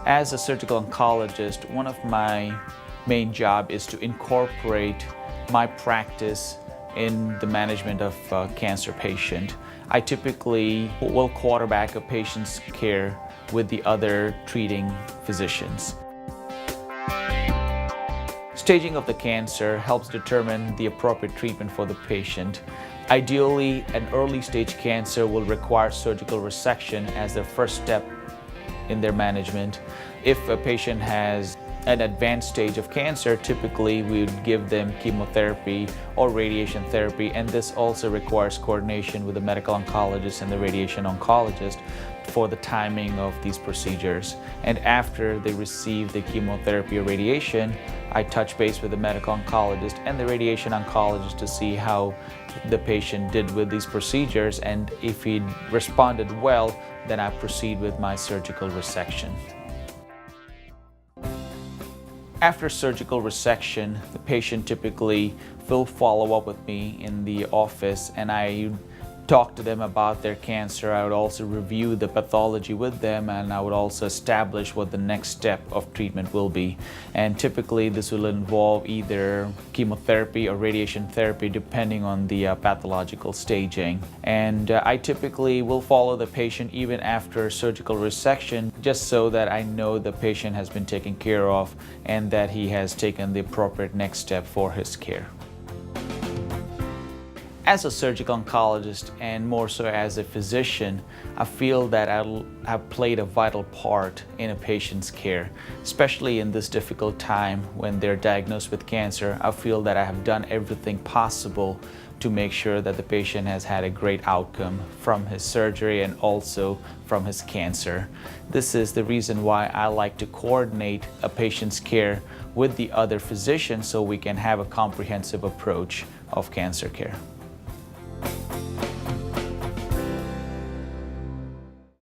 As a surgical oncologist, one of my main job is to incorporate my practice in the management of a cancer patient. I typically will quarterback a patient's care with the other treating physicians. Staging of the cancer helps determine the appropriate treatment for the patient. Ideally, an early stage cancer will require surgical resection as their first step in their management. If a patient has an advanced stage of cancer, typically we would give them chemotherapy or radiation therapy, and this also requires coordination with the medical oncologist and the radiation oncologist for the timing of these procedures. And after they receive the chemotherapy or radiation, I touch base with the medical oncologist and the radiation oncologist to see how the patient did with these procedures, and if he responded well, then I proceed with my surgical resection. After surgical resection, the patient typically will follow up with me in the office, and I talk to them about their cancer. I would also review the pathology with them, and I would also establish what the next step of treatment will be. And typically this will involve either chemotherapy or radiation therapy depending on the pathological staging. And I typically will follow the patient even after surgical resection, just so that I know the patient has been taken care of and that he has taken the appropriate next step for his care. As a surgical oncologist, and more so as a physician, I feel that I have played a vital part in a patient's care, especially in this difficult time when they're diagnosed with cancer. I feel that I have done everything possible to make sure that the patient has had a great outcome from his surgery and also from his cancer. This is the reason why I like to coordinate a patient's care with the other physicians so we can have a comprehensive approach of cancer care.